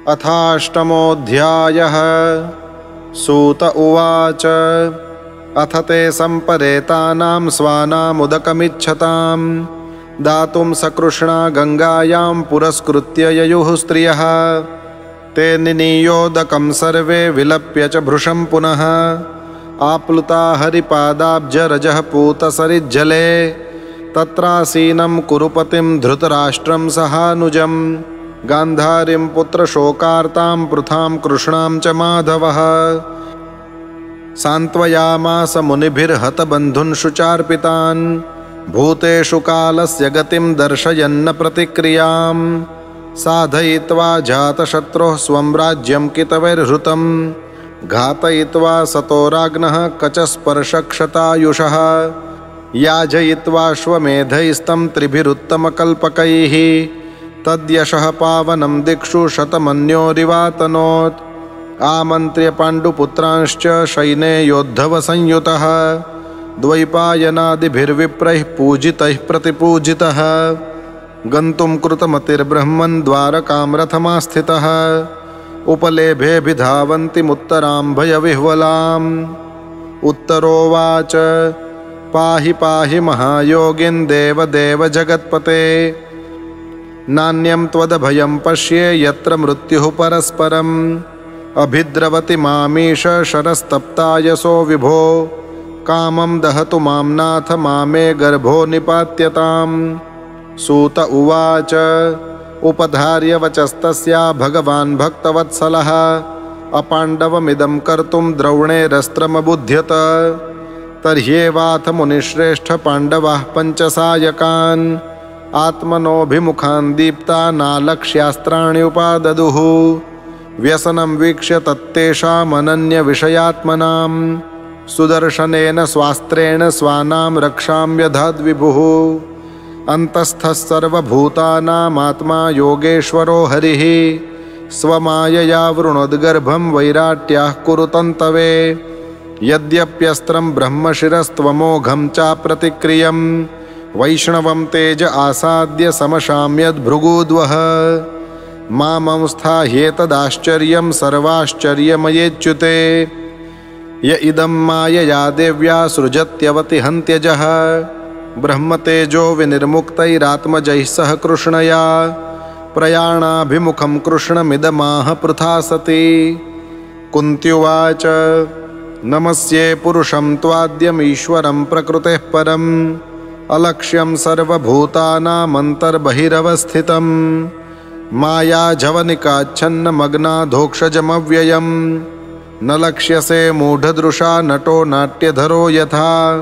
अथाष्टमोऽध्यायः। सूत उवाच अथ ते सम्परेतानां स्वानामुदकमिच्छतां दातुं सकृष्णा गङ्गायां पुरस्कृत्य ययुः स्त्रियः। ते निनीयोदकं सर्वे विलप्य च भृशं पुनः आप्लुता हरिपादाब्जरजः पूतसरिज्जले। तत्रासीनं कुरुपतिं धृतराष्ट्रं सहानुजं गान्धारीं पुत्रशोकार्तां पृथां कृष्णां च माधवः। सान्त्वयामास मुनिभिर्हतबन्धून् शुचार्पितान् भूतेषु कालस्य गतिं दर्शयन्न प्रतिक्रियां। साधयित्वा जातशत्रोः स्वं राज्यं कितवैर्हृतं घातयित्वा सतोराग्नः कचस्पर्शक्षतायुषः। याजयित्वाश्वमेधैस्तं त्रिभिरुत्तमकल्पकैः तद्यशः पावनं दिक्षु शतमन्योरिवातनोत्। आमन्त्र्य पाण्डुपुत्रांश्च सैन्ये योद्धवसंयुतः द्वैपायनादिभिर्विप्रैः पूजितैः प्रतिपूजितः। गन्तुं कृतमतिर्ब्रह्मन् द्वारकां रथमास्थितः उपलेभेऽभिधावन्तीमुत्तरां भयविह्वलाम्। उत्तरोवाच पाहि पाहि महायोगिन् देवदेव जगत्पते नान्यं त्वदभयं पश्ये यत्र मृत्युः परस्परम्। अभिद्रवति मामीश शरस्तप्तायसो विभो कामं दहतु मां नाथ मामे गर्भो निपात्यताम्। सूत उवाच उपधार्य वचस्तस्या भगवान् भक्तवत्सलः अपाण्डवमिदं कर्तुं द्रौणेरस्त्रमबुध्यत। तर्ह्येवाथ मुनिश्रेष्ठ पाण्डवाः पञ्चसायकान् आत्मनोऽभिमुखान् दीप्तानालक्ष्यास्त्राणि उपाददुः। व्यसनं वीक्ष्य तत्तेषामनन्यविषयात्मनां सुदर्शनेन स्वास्त्रेण स्वानां रक्षां व्यधाद्विभुः। अन्तस्थः सर्वभूतानामात्मा योगेश्वरो हरिः स्वमायया वृणोद्गर्भं वैराट्याः कुरुतन्तवे। यद्यप्यस्त्रं ब्रह्मशिरस्त्वमोघं चाप्रतिक्रियं वैष्णवं तेज आसाद्य समशाम्यद्भृगूद्वः। मामंस्थाह्येतदाश्चर्यं सर्वाश्चर्यमयेच्युते य इदं मायया देव्या सृजत्यवतिहन्त्यजः। ब्रह्मतेजो विनिर्मुक्तैरात्मजैः सह कृष्णया प्रयाणाभिमुखं कृष्णमिदमाह पृथा सती। कुन्त्युवाच नमस्ये पुरुषं त्वाद्यमीश्वरं प्रकृतेः परम् अलक्ष्यं सर्वभूतानामन्तर्बहिरवस्थितं मायाजवनिकाच्छन्नमग्नाधोक्षजमव्ययम्। न लक्ष्यसे मूढदृशा नटो नाट्यधरो यथा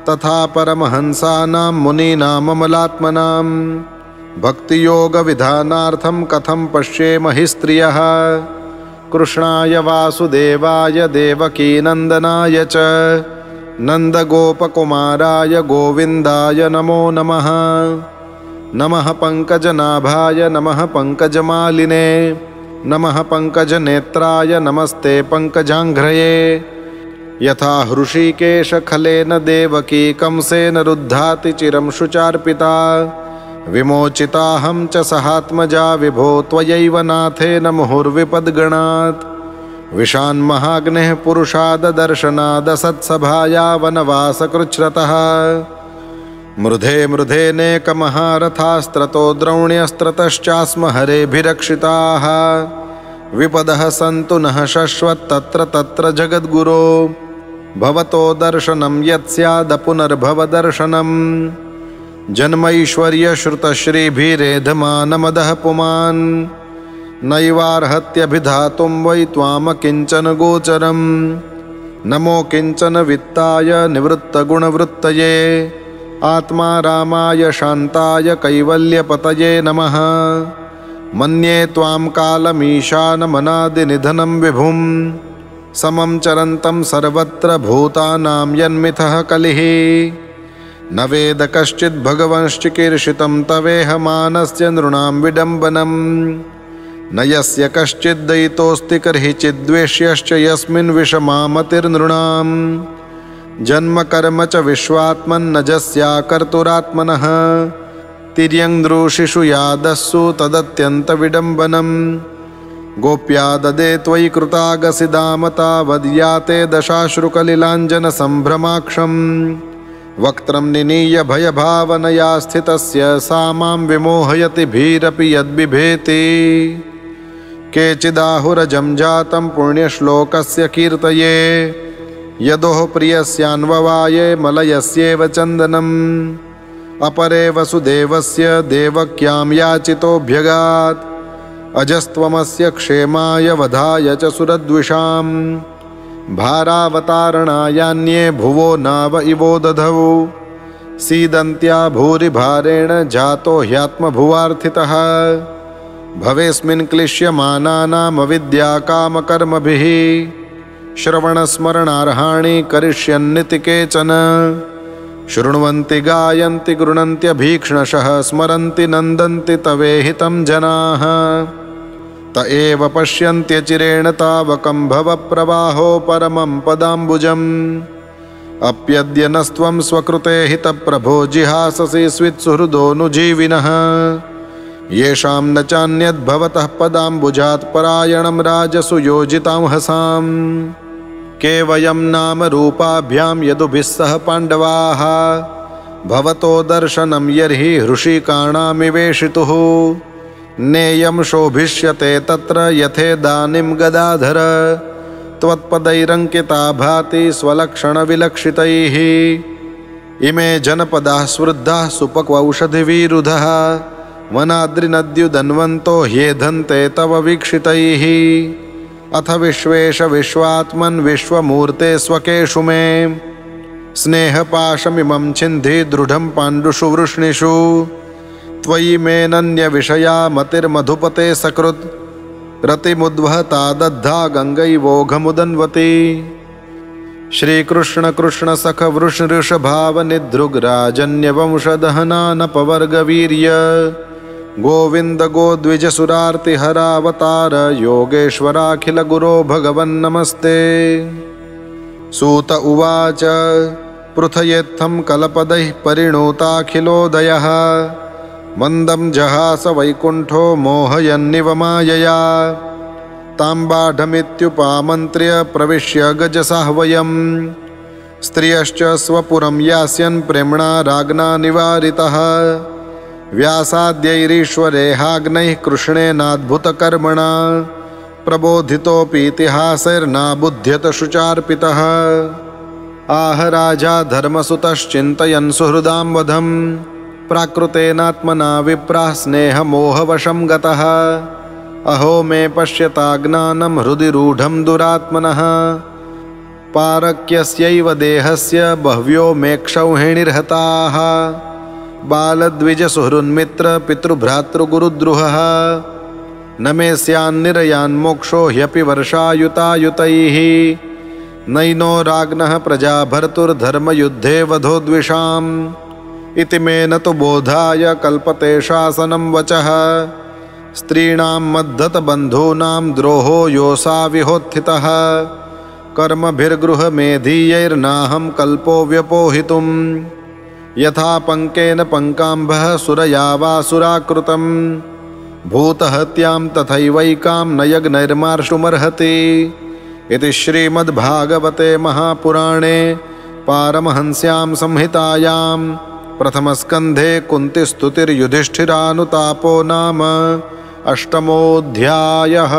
तथा परमहंसानां मुनीनाममलात्मनां भक्तियोगविधानार्थं कथं पश्येम हि स्त्रियः। कृष्णाय वासुदेवाय देवकीनन्दनाय च नन्दगोपकुमाराय गोविन्दाय नमो नमः। नमः पङ्कजनाभाय नमः पङ्कजमालिने नमः पङ्कजनेत्राय नमस्ते पङ्कजाङ्घ्रये। यथा हृषीकेशखलेन देवकी कंसेन रुद्धाति चिरं शुचार्पिता विमोचिताहं च सहात्मजा विभो त्वयैव नाथेन मुहुर्विपद्गणात्। विशान्महाग्नेः पुरुषाददर्शनादसत्सभाया वनवासकृच्छ्रतः मृधे मृधेनेकमहारथास्त्रतो द्रौण्यस्त्रतश्चास्म हरेभिरक्षिताः। विपदः सन्तु नः शश्वत्तत्र तत्र जगद्गुरो भवतो दर्शनं यत्स्यादपुनर्भवदर्शनम्। जन्मैश्वर्यश्रुतश्रीभिरेधमानमदः पुमान् नैवार्हत्यभिधातुं वै त्वामकिञ्चन गोचरम्। नमो किञ्चन वित्ताय निवृत्तगुणवृत्तये आत्मा रामाय शान्ताय कैवल्यपतये नमः। मन्ये त्वां कालमीशानमनादिनिधनं विभुं समं चरन्तं सर्वत्र भूतानां यन्मिथः कलिः। न वेद कश्चिद् भगवंश्चिकीर्षितं तवेह मानस्य नृणां विडम्बनम्। न यस्य कश्चिद्दयितोऽस्ति कर्हिचिद्द्वेष्यश्च यस्मिन् विषमामतिर्नृणां। जन्म कर्म च विश्वात्मन्नजस्याकर्तुरात्मनः तिर्यङ्दृशिषु यादस्सु तदत्यन्तविडम्बनम्। गोप्या ददे त्वयि कृतागसिदामतावद्याते दशाश्रुकलिलाञ्जनसम्भ्रमाक्षम् वक्त्रं निनीय भयभावनया स्थितस्य सा मां विमोहयति भीरपि यद्बिभेति केचिदाहुरजं जातं पुण्यश्लोकस्य कीर्तये यदोः प्रियस्यान्ववाये मलयस्येव चन्दनम् अपरे वसुदेवस्य देवक्यां याचितोऽभ्यगात् अजस्त्वमस्य क्षेमाय वधाय च सुरद्विषां भारावतारणायान्ये भुवो नाव इवो दधौ सीदन्त्या भूरिभारेण जातो ह्यात्मभुवार्थितः भवेस्मिन् क्लिश्यमानानामविद्याकामकर्मभिः श्रवणस्मरणार्हाणि करिष्यन्निति केचन शृण्वन्ति गायन्ति गृह्णन्त्यभीक्ष्णशः स्मरन्ति नन्दन्ति तवेहितं जनाः त एव पश्यन्त्यचिरेण तावकं भवप्रवाहो परमं पदाम्बुजम् अप्यद्य नस्त्वं स्वकृते हितप्रभो जिहाससि स्वित्सुहृदोऽनुजीविनः येषां न चान्यद्भवतः पदाम्बुजात् परायणं राजसु योजितांहसाम् के वयं नाम रूपाभ्यां यदुभिः सह पाण्डवाः भवतो दर्शनं यर्हि हृषिकाणामिवेशितुः नेयं शोभिष्यते तत्र यथेदानीं गदाधर त्वत्पदैरङ्किता भाति स्वलक्षणविलक्षितैः इमे जनपदाः स्वृद्धाः सुपक्वौषधिविरुधः वनाद्रिनद्युदन्वन्तो ह्येधन्ते तव वीक्षितैः अथ विश्वेश विश्वात्मन् विश्वमूर्ते स्वकेषु मे स्नेहपाशमिमं छिन्धि दृढं पाण्डुषु वृष्णिषु त्वयि मेऽनन्यविषया मतिर्मधुपते सकृत् रतिमुद्वहता दद्धा गङ्गैवोघमुदन्वती श्रीकृष्ण कृष्ण सख वृषऋषभावनिधृग्राजन्यवंशदहनानपवर्गवीर्य गोविन्द गोद्विजसुरार्तिहरावतार योगेश्वराखिलगुरो भगवन्नमस्ते। सूत उवाच पृथयेत्थं कलपदैः परिणोताखिलोदयः मन्दं जहास वैकुण्ठो मोहयन्निव मायया तां बाढमित्युपामन्त्र्य प्रविश्य गजसाह्वयम् स्त्रियश्च स्वपुरं यास्यन् प्रेम्णा राज्ञा निवारितः व्यासाद्यैरीश्वरेहाग्नैः कृष्णेनाद्भुतकर्मणा प्रबोधितोऽपीतिहासैर्नाबुध्यत शुचार्पितः आह राजा धर्मसुतश्चिन्तयन् सुहृदां वधं प्राकृतेनात्मना विप्राः स्नेहमोहवशं गतः अहो मे पश्यताज्ञानं हृदि रूढं दुरात्मनः पारक्यस्यैव देहस्य बह्व्यो मेक्षौहिणीर्हताः बालद्विजसुहृन्मित्र पितृभ्रातृगुरुद्रुहः न मे स्यान्निरयान्मोक्षो ह्यपि वर्षायुतायुतैः नैनो राज्ञः प्रजाभर्तुर्धर्मयुद्धे वधोद्विषाम् इति मे न तु बोधाय कल्पते शासनं वचः स्त्रीणां मद्धतबन्धूनां द्रोहो योऽसा विहोत्थितः कर्मभिर्गृहमेधीयैर्नाहं कल्पो व्यपोहितुम् यथा पङ्केन पङ्काम्भः सुरया वासुराकृतं भूतहत्यां तथैवैकां न यज्ञैर्मार्ष्टुमर्हति इति श्रीमद्भागवते महापुराणे पारमहंस्यां संहितायां प्रथमस्कन्धे कुन्तीस्तुतिर्युधिष्ठिरानुतापो नाम 8मोऽध्यायः।